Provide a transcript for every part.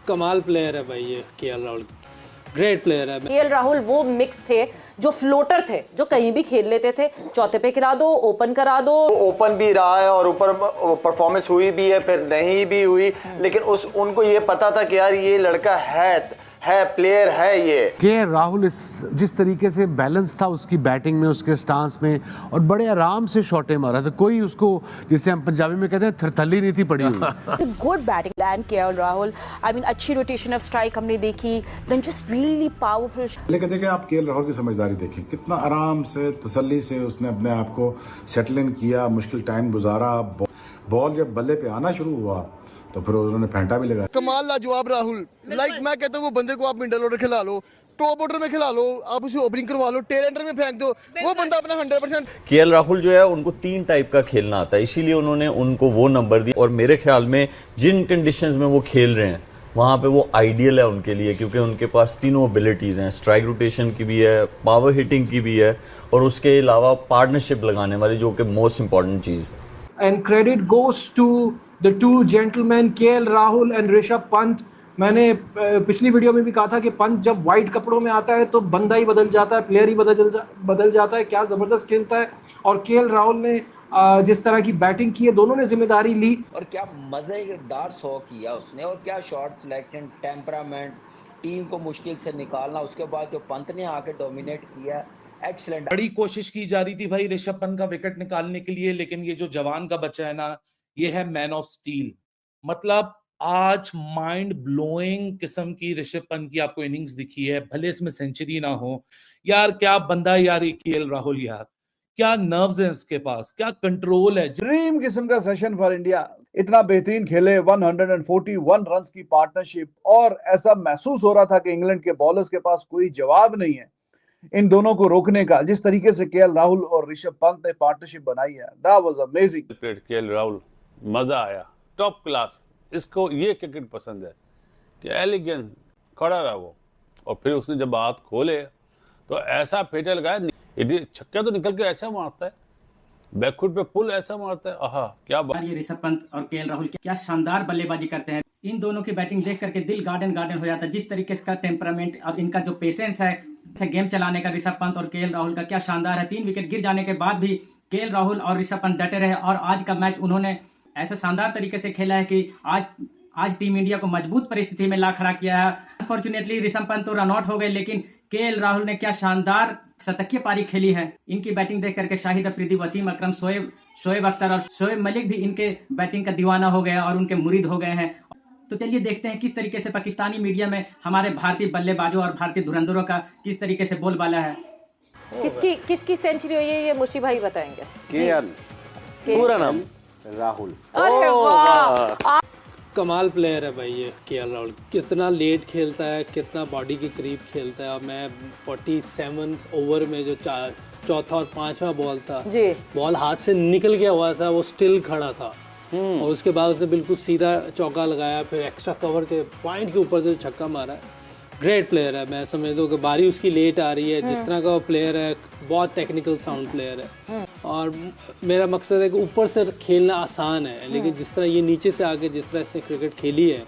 कमाल प्लेयर है भाई ये केएल राहुल, ग्रेट प्लेयर है। केएल राहुल वो मिक्स थे जो फ्लोटर थे, जो कहीं भी खेल लेते थे, चौथे पे गिरा दो, ओपन करा दो। ओपन भी रहा है और ऊपर परफॉर्मेंस हुई भी है, फिर नहीं भी हुई, लेकिन उनको ये पता था कि यार ये लड़का है प्लेयर है ये। केएल राहुल इस जिस तरीके से बैलेंस था उसकी बैटिंग में, उसके स्टांस में, और बड़े आराम से शॉटे मारा था। कोई उसको, जिसे हम पंजाबी में कहते हैं, थरथली नहीं थी पड़ी हुई। Good batting plan KL Rahul, I mean अच्छी रोटेशन ऑफ स्ट्राइक हमने देखी, देन जस्ट रियली पावरफुल। लेकिन देखिए आप केएल राहुल की समझदारी देखें, कितना आराम से तसल्ली से उसने अपने आप को सेटल इन किया, मुश्किल टाइम गुजारा। बॉल जब बल्ले पे आना शुरू हुआ तो फिर उन्होंने फेंटा भी लगाया। कमाल लाजवाब राहुल, लाइक मैं कहता हूँ वो बंदे को आप मिडल ऑर्डर खिला लो, टॉप ऑर्डर में खिला लो, आप उसे ओपनिंग करवा लो, टेल एंडर में फेंक दो, वो बंदा अपना 100%। केएल राहुल जो है उनको 3 टाइप का खेलना आता है, इसीलिए उन्होंने उनको वो नंबर दिया। और मेरे ख्याल में जिन कंडीशंस में वो खेल रहे हैं वहाँ पे वो आइडियल है उनके लिए, क्योंकि उनके पास तीनों एबिलिटीज़ हैं, स्ट्राइक रोटेशन की भी है, पावर हिटिंग की भी है, और उसके अलावा पार्टनरशिप लगाने वाली, जो कि मोस्ट इंपॉर्टेंट चीज़ है। And credit goes to the two gentlemen, KL Rahul and Rishabh Pant. मैंने पिछली वीडियो में भी कहा था कि पंत जब वाइट कपड़ों में आता है तो बंदा ही बदल जाता है, प्लेयर ही बदल जाता है। क्या ज़बरदस्त खेलता है। और केएल राहुल ने जिस तरह की बैटिंग की है, दोनों ने जिम्मेदारी ली। और क्या मज़ेदार 100 किया उसने, और क्या शॉट सिलेक्शन, टेम्परामेंट, टीम को मुश्किल से निकालना, उसके बाद जो पंत ने आके डोमिनेट किया, एक्सीलेंट। बड़ी कोशिश की जा रही थी भाई ऋषभ पंत का विकेट निकालने के लिए, लेकिन ये जो जवान का बच्चा है ना, ये है मैन ऑफ स्टील। मतलब आज माइंड ब्लोइंग किस्म की ऋषभ पंत की आपको इनिंग्स दिखी है, भले इसमें सेंचुरी ना हो। यार क्या बंदा है यार ये केएल राहुल, यार क्या नर्व्स हैं इसके पास, क्या कंट्रोल है। ड्रीम किस्म का सेशन फॉर इंडिया। इतना बेहतरीन खेले, 141 रन्स की पार्टनरशिप, और ऐसा महसूस हो रहा था कि इंग्लैंड के बॉलर्स के पास कोई जवाब नहीं है इन दोनों को रोकने का। जिस तरीके से केएल राहुल और ऋषभ पंत ने पार्टनरशिप बनाई है, that was amazing. KL Rahul, मजा आया, टॉप क्लास। इसको ये क्रिकेट पसंद है कि एलिगेंस, खड़ा रहा वो, और फिर उसने जब हाथ खोले तो ऐसा फेंटा लगाया, छक्का तो निकल के ऐसा मारता है, बैकफुट पे पुल ऐसा मारता है। आहा क्या बात। ये ऋषभ पंत और केएल राहुल क्या शानदार बल्लेबाजी करते हैं। इन दोनों की बैटिंग देख करके दिल गार्डन हो जाता है। जिस तरीके से टेम्परामेंट और इनका जो पेशेंस है गेम चलाने का ऋषभ पंत और केएल राहुल का, क्या शानदार है। 3 विकेट गिर जाने के बाद भी केएल राहुल और ऋषभ पंत डटे रहे, और आज का मैच उन्होंने ऐसे शानदार तरीके से खेला है कि आज टीम इंडिया को मजबूत परिस्थिति में ला खड़ा किया है। अनफॉर्चुनेटली ऋषभ पंत तो रन आउट हो गए, लेकिन केएल राहुल ने क्या शानदार शतकीय पारी खेली है। इनकी बैटिंग देख करके शाहिद अफरीदी, वसीम अकरम, शोएब अख्तर और शोएब मलिक भी इनके बैटिंग का दीवाना हो गए और उनके मुरीद हो गए हैं। तो चलिए देखते हैं किस तरीके से पाकिस्तानी मीडिया में हमारे भारतीय बल्लेबाजों और भारतीय धुरंधरों का किस तरीके से बोलबाला है। किसकी सेंचुरी हुई है ये मुशी भाई बताएंगे। केएल, पूरा नाम राहुल। अरे वाह, कमाल प्लेयर है भाई ये केएल राहुल। कितना लेट खेलता है, कितना बॉडी के करीब खेलता है। और मैं 47 ओवर में जो चौथा और 5वां बॉल था जी, बॉल हाथ से निकल गया हुआ था, वो स्टिल खड़ा था, और उसके बाद उसने बिल्कुल सीधा चौका लगाया, फिर एक्स्ट्रा कवर के पॉइंट के ऊपर से छक्का मारा। ग्रेट प्लेयर है। मैं समझता हूँ कि बारी उसकी लेट आ रही है, जिस तरह का वो प्लेयर है, बहुत टेक्निकल साउंड प्लेयर है। और मेरा मकसद है कि ऊपर से खेलना आसान है, लेकिन जिस तरह ये नीचे से आके जिस तरह से क्रिकेट खेली है,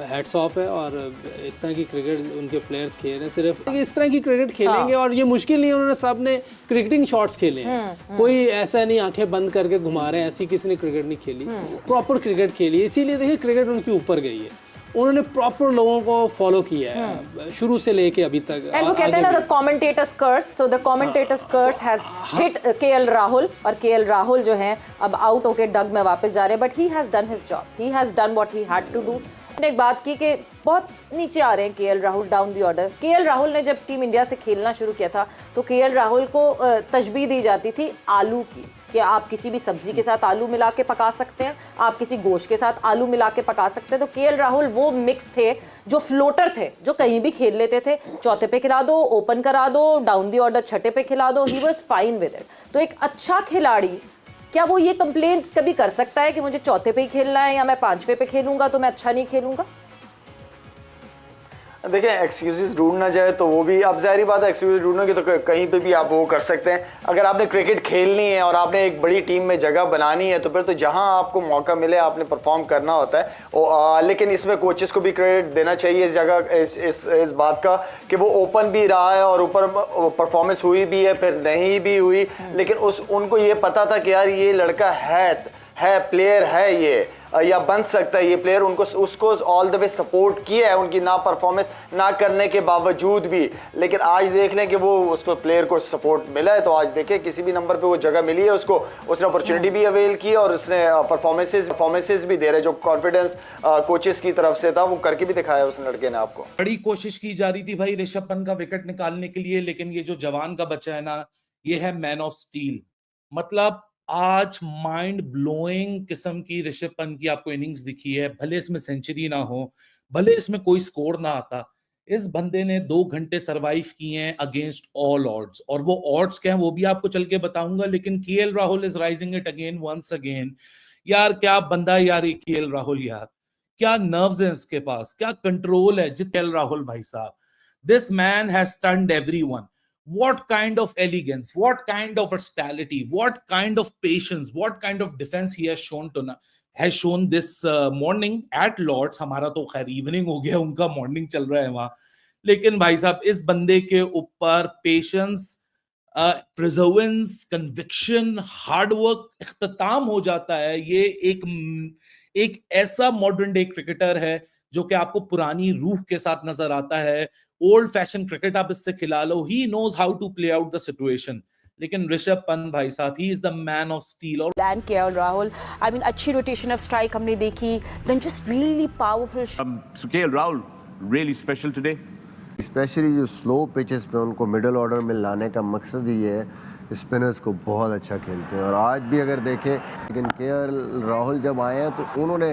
हेड्स ऑफ है। और इस तरह की क्रिकेट उनके प्लेयर्स खेल रहे हैं, सिर्फ इस तरह की क्रिकेट खेलेंगे। और ये मुश्किल नहीं है, उन्होंने सब ने क्रिकेटिंग शॉट्स खेले हैं। कोई ऐसा नहीं आंखें बंद करके घुमा रहे हैं, ऐसी किसी ने क्रिकेट नहीं खेली, प्रॉपर क्रिकेट खेली। इसीलिए देखिए क्रिकेट उनकी ऊपर गई है। उन्होंने प्रॉपर लोगों को फॉलो किया है शुरू से लेके अभी तक। एंड वो कहते हैं ना, the commentators curse, so the commentators curse has hit KL Rahul. और केएल राहुल जो हैं अब आउट होके डग में वापस जा रहे हैं, but he has done his job, he has done what he had to do. ने एक बात की कि बहुत नीचे आ रहे हैं KL Rahul down the order. KL Rahul ने जब टीम इंडिया से खेलना शुरू किया था तो केएल राहुल को तशबीह दी जाती थी आलू की, कि आप किसी भी सब्जी के साथ आलू मिला के पका सकते हैं, आप किसी गोश्त के साथ आलू मिला के पका सकते हैं। तो केएल राहुल वो मिक्स थे जो फ्लोटर थे, जो कहीं भी खेल लेते थे, चौथे पे खिला दो, ओपन करा दो, डाउन दी ऑर्डर छठे पे खिला दो, he was fine with it. तो एक अच्छा खिलाड़ी, क्या वो ये कंप्लेंट्स कभी कर सकता है कि मुझे चौथे पे ही खेलना है या मैं 5वें पे खेलूंगा तो मैं अच्छा नहीं खेलूंगा? देखिए एक्सक्यूजेस ढूंढना जाए तो वो भी, अब जाहिर बात है एक्सक्यूजेस ढूंढोगे तो कहीं पे भी आप वो कर सकते हैं। अगर आपने क्रिकेट खेलनी है और आपने एक बड़ी टीम में जगह बनानी है तो फिर तो जहां आपको मौका मिले आपने परफॉर्म करना होता है। लेकिन इसमें कोचेस को भी क्रेडिट देना चाहिए इस जगह इस बात का कि वो ओपन भी रहा है और ऊपर परफॉर्मेंस हुई भी है, फिर नहीं भी हुई, लेकिन उनको ये पता था कि यार ये लड़का है प्लेयर है ये, या बन सकता है ये प्लेयर। उसको ऑल द वे सपोर्ट किया है उनकी ना परफॉर्मेंस ना करने के बावजूद भी। लेकिन आज देख लें कि वो उसको प्लेयर को सपोर्ट मिला है, तो आज देखें किसी भी नंबर पे वो जगह मिली है उसको, उसने अपॉर्चुनिटी भी अवेल की और उसने परफॉर्मेंसेज भी दे रहे, जो कॉन्फिडेंस कोचेस की तरफ से था वो करके भी दिखाया उस लड़के ने आपको। बड़ी कोशिश की जा रही थी भाई ऋषभ पंत का विकेट निकालने के लिए, लेकिन ये जो जवान का बच्चा है ना, ये है मैन ऑफ स्टील। मतलब आज माइंड ब्लोइंग किस्म की ऋषभ पंत की आपको इनिंग्स दिखी है। भले इसमें सेंचुरी ना हो, भले इसमें कोई स्कोर ना आता, इस बंदे ने 2 घंटे सरवाइव किए हैं अगेंस्ट ऑल ऑड्स, और वो ऑड्स क्या है वो भी आपको चल के बताऊंगा। लेकिन KL Rahul is rising it again once again. यार क्या बंदा है यार ये केएल राहुल, यार क्या नर्व्स है इसके पास, क्या कंट्रोल है केएल राहुल भाई साहब। This man has stunned everyone. What kind of elegance, what kind of versatility, what kind of patience, what kind of defense he has shown this morning at Lords। हमारा तो खैर evening हो गया, उनका morning चल रहा है वहां। लेकिन भाई साहब इस बंदे के ऊपर पेशेंस, प्रिजर्वेंस, कन्विक्शन, हार्डवर्क इख्तिताम हो जाता है। ये एक ऐसा मॉडर्न डे क्रिकेटर है जो कि आपको पुरानी रूह के साथ नजर आता है। ओल्ड फैशन क्रिकेट आप इससे खिला लो, he knows how to play out the situation. लेकिन ऋषभ पंत भाई साहब, he is the man of steel. और and KL Rahul, I mean अच्छी रोटेशन ऑफ स्ट्राइक हमने देखी, then just really powerful. So KL Rahul really special today. Specially जो slow pitches पे उनको मिडिल ऑर्डर में लाने का मकसद ही है, स्पिनर्स को बहुत अच्छा खेलते हैं। और आज भी अगर देखें, लेकिन केएल राहुल जब आए हैं तो उन्होंने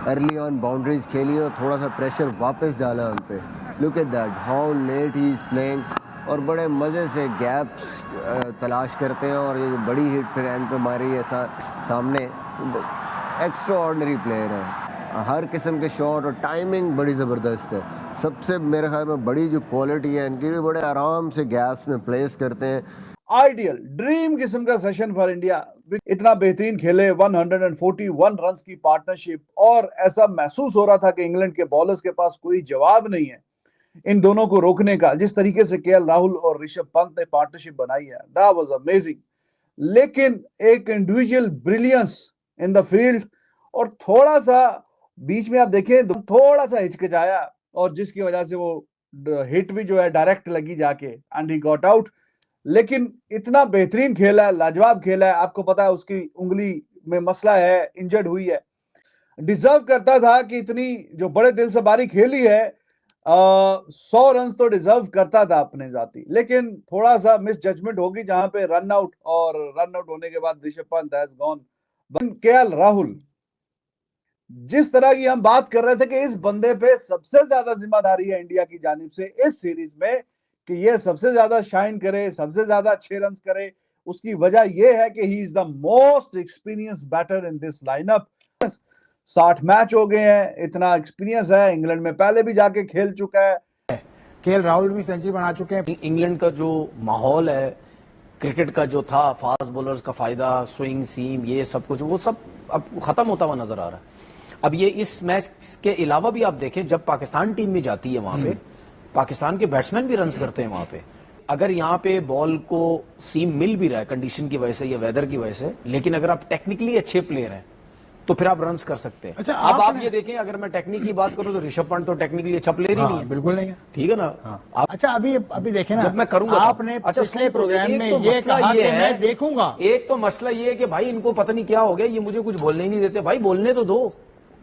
अर्ली ऑन बाउंड्रीज खेली और थोड़ा सा प्रेशर वापस डाला उन पे। Look at that how late he is playing, और बड़े मज़े से गैप्स तलाश करते हैं। और ये बड़ी हिट फिर एंड पे मारी है सामने, एक्स्ट्रा ऑर्डिनरी प्लेयर है। हर किस्म के शॉट और टाइमिंग बड़ी ज़बरदस्त है। सबसे मेरे ख्याल में बड़ी जो क्वालिटी है इनकी, भी बड़े आराम से गैप्स में प्लेस करते हैं। आइडियल ड्रीम किस्म का सेशन फॉर इंडिया। इतना बेहतरीन खेले, 141 रन्स की पार्टनरशिप, और ऐसा महसूस हो रहा था कि इंग्लैंड के बॉलर्स के पास कोई जवाब नहीं है इन दोनों को रोकने का। जिस तरीके से केएल राहुल और ऋषभ पंत ने पार्टनरशिप बनाई है, दैट वाज अमेजिंग। लेकिन एक individual brilliance in the field, और थोड़ा सा बीच में आप देखें थोड़ा सा हिचकिचाया, और जिसकी वजह से वो हिट भी जो है डायरेक्ट लगी जाके, एंड ही गॉट आउट। लेकिन इतना बेहतरीन खेला है, लाजवाब खेला है। आपको पता है उसकी उंगली में मसला है, इंजर्ड हुई है। डिजर्व करता था कि इतनी जो बड़े दिल से बारी खेली है, 100 रन तो डिजर्व करता था अपने जाती। लेकिन थोड़ा सा मिस जजमेंट होगी जहां पे रन आउट, और रन आउट होने के बाद Rishabh Pant has gone. KL Rahul, जिस तरह की हम बात कर रहे थे कि इस बंदे पे सबसे ज्यादा जिम्मेदारी है इंडिया की जानिब से इस सीरीज में कि ये सबसे ज्यादा शाइन करे, सबसे ज्यादा अच्छे रन करे, उसकी वजह यह है कि he is the most experience batter in this lineup. 60 match हो गए हैं, इतना एक्सपीरियंस है, इंग्लैंड में पहले भी जाके खेल चुका है। केएल राहुल भी सेंचुरी बना चुके हैं। इंग्लैंड का जो माहौल है क्रिकेट का जो था, फास्ट बॉलर्स का फायदा, स्विंग सीम, ये सब कुछ वो सब अब खत्म होता हुआ नजर आ रहा है। अब ये इस मैच के अलावा भी आप देखें, जब पाकिस्तान टीम में जाती है वहां पे पाकिस्तान के बैट्समैन भी रन्स करते हैं वहां पे। अगर यहाँ पे बॉल को सीम मिल भी रहा है कंडीशन की वजह से या वेदर की वजह से, लेकिन अगर आप टेक्निकली अच्छे प्लेयर हैं तो फिर आप रन्स कर सकते हैं। अच्छा, अब आप ये देखें, अगर मैं टेक्निक की बात करूं तो ऋषभ पंत तो टेक्निकली अच्छा प्लेयर ही नहीं है, बिल्कुल नहीं है, ठीक है ना। आप अच्छा अभी देखें ना, जब मैं करूंगा आपने पिछले प्रोग्राम में ये कहा कि मैं देखूंगा। एक तो मसला ये है कि भाई इनको पता नहीं क्या हो गया, ये मुझे कुछ बोलने ही नहीं देते। भाई बोलने तो दो,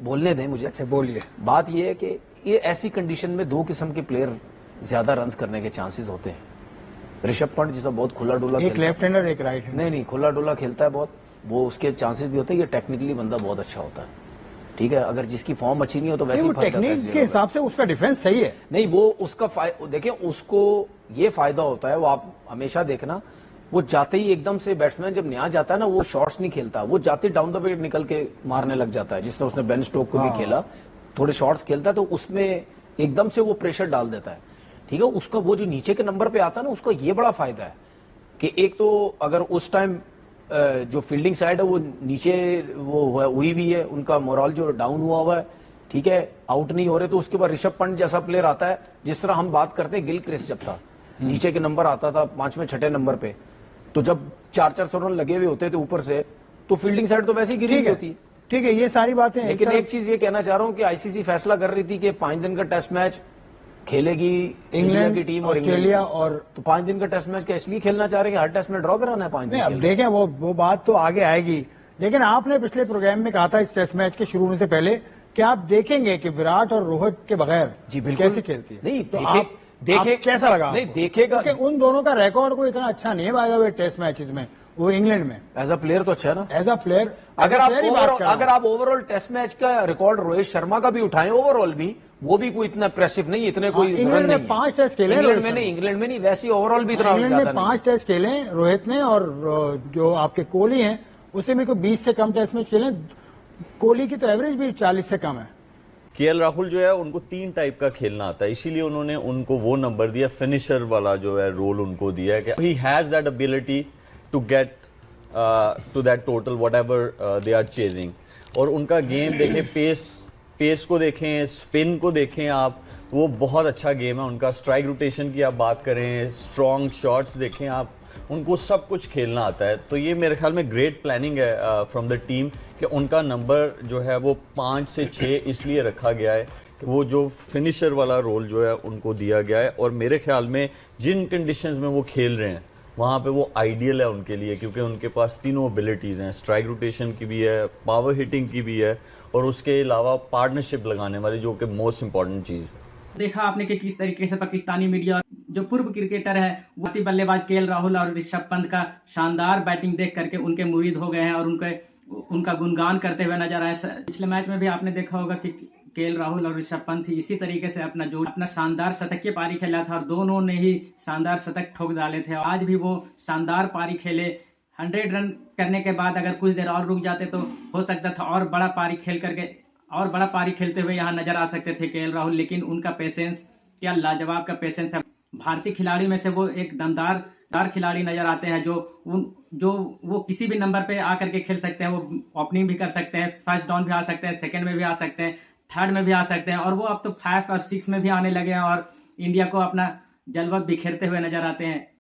बोलने दें मुझे। अच्छा बोलिए। बात ये है कि ये ऐसी कंडीशन में 2 किस्म के प्लेयर ज्यादा रन्स करने के चांसेस होते हैं। ऋषभ पंत जिसका बहुत खुला डुला, एक लेफ्ट हैंडर एक राइट हैंडर, नहीं खुला डुला खेलता है बहुत, वो उसके चांसेस भी होते हैं। ये टेक्निकली बंदा बहुत अच्छा होता है, ठीक है। अगर जिसकी फॉर्म अच्छी नहीं हो तो वैसे ही टेक्निक के हिसाब से उसका डिफेंस सही है। नहीं, वो उसका देखें, उसको ये फायदा होता है, वो आप हमेशा देखना, वो जाते ही एकदम से बैट्समैन जब नया जाता है ना, वो शॉट्स नहीं खेलता, वो जाते डाउन द विकेट निकल के मारने लग जाता है। जिस तरह उसने बेन स्टोक को भी खेला, थोड़े शॉट्स खेलता है, तो उसमें एकदम से वो प्रेशर डाल देता है, ठीक है। उसका वो जो नीचे के नंबर पे आता है ना, उसका ये बड़ा फायदा है कि एक तो अगर उस टाइम जो फील्डिंग साइड है वो नीचे वो हुई भी है, उनका मोरल जो डाउन हुआ है, ठीक है, आउट नहीं हो रहे, तो उसके बाद ऋषभ पंत जैसा प्लेयर आता है, जिस तरह हम बात करते हैं गिल क्रिस्ट जब था, नीचे के नंबर आता था 5वें 6ठे नंबर पे, तो जब 400 रन लगे हुए होते थे ऊपर से, तो फील्डिंग साइड तो वैसे ही गिरी होती है। ठीक है, ये सारी बातें, लेकिन एक चीज ये कहना चाह रहा हूं कि आईसीसी फैसला कर रही थी कि 5 दिन का टेस्ट मैच खेलेगी इंग्लैंड की टीम और ऑस्ट्रेलिया, और तो 5 दिन का टेस्ट मैच क्या इसलिए खेलना चाह रहे हैं कि हर टेस्ट में ड्रॉ कराना है 5 दिन? अब देखें वो बात तो आगे आएगी, लेकिन आपने पिछले प्रोग्राम में कहा था इस टेस्ट मैच के शुरू होने से पहले कि आप देखेंगे कि विराट और रोहित के बगैर जी बिल्कुल कैसे खेलती है। नहीं, तो देखे कैसा लगा? नहीं देखेगा, क्योंकि उन दोनों का रिकॉर्ड कोई इतना अच्छा नहीं है by the way test matches में, वो इंग्लैंड में एज अ प्लेयर तो अच्छा है ना, एज अ प्लेयर। अगर आप ओवरऑल टेस्ट मैच का रिकॉर्ड रोहित शर्मा का भी उठाएं, ओवरऑल भी वो भी कोई इतना इम्प्रेसिव नहीं, इतने कोई इंग्लैंड में 5 टेस्ट खेले, इंग्लैंड में नहीं, वैसे ओवरऑल भी इतना इंग्लैंड में 5 टेस्ट खेले रोहित ने, और जो आपके कोहली हैं उससे भी कोई 20 से कम टेस्ट मैच खेले। कोहली की तो एवरेज भी 40 से कम है। केएल राहुल जो है उनको 3 टाइप का खेलना आता है, इसीलिए उन्होंने उनको वो नंबर दिया, फिनिशर वाला जो है रोल उनको दिया है कि he has that ability to get to that total whatever they are chasing. और उनका गेम देखें, पेस को देखें, स्पिन को देखें आप, वो बहुत अच्छा गेम है उनका। स्ट्राइक रोटेशन की आप बात करें, स्ट्रॉन्ग शॉट्स देखें आप, उनको सब कुछ खेलना आता है। तो ये मेरे ख्याल में ग्रेट प्लानिंग है फ्रॉम द टीम कि उनका नंबर जो है वो 5 से 6 इसलिए रखा गया है कि वो जो फिनिशर वाला रोल जो है उनको दिया गया है। और मेरे ख्याल में जिन कंडीशंस में वो खेल रहे हैं वहाँ पे वो आइडियल है उनके लिए, क्योंकि उनके पास तीनों एबिलिटीज़ हैं, स्ट्राइक रोटेशन की भी है, पावर हिटिंग की भी है, और उसके अलावा पार्टनरशिप लगाने वाली, जो कि मोस्ट इंपॉर्टेंट चीज़ है। देखा आपने कि किस तरीके से पाकिस्तानी मीडिया जो पूर्व क्रिकेटर है वो बल्लेबाज केएल राहुल और ऋषभ पंत का शानदार बैटिंग देख करके उनके मुरीद हो गए हैं और उनका गुणगान करते हुए नजर आए। पिछले मैच में भी आपने देखा होगा कि केएल राहुल और ऋषभ पंत ही इसी तरीके से अपना शानदार शतकीय पारी खेला था और दोनों ने ही शानदार शतक ठोक डाले थे। आज भी वो शानदार पारी खेले। 100 रन करने के बाद अगर कुछ देर और रुक जाते तो हो सकता था और बड़ा पारी खेल करके और बड़ा पारी खेलते हुए यहाँ नजर आ सकते थे केएल राहुल। लेकिन उनका पेशेंस, क्या लाजवाब का पेशेंस है। भारतीय खिलाड़ी में से वो एक दमदार खिलाड़ी नजर आते हैं जो वो किसी भी नंबर पे आकर के खेल सकते हैं। वो ओपनिंग भी कर सकते हैं, फर्स्ट डाउन भी आ सकते हैं, सेकंड में भी आ सकते हैं, थर्ड में भी आ सकते हैं, और वो अब तो 5 और 6 में भी आने लगे हैं और इंडिया को अपना जलवा बिखेरते हुए नजर आते हैं।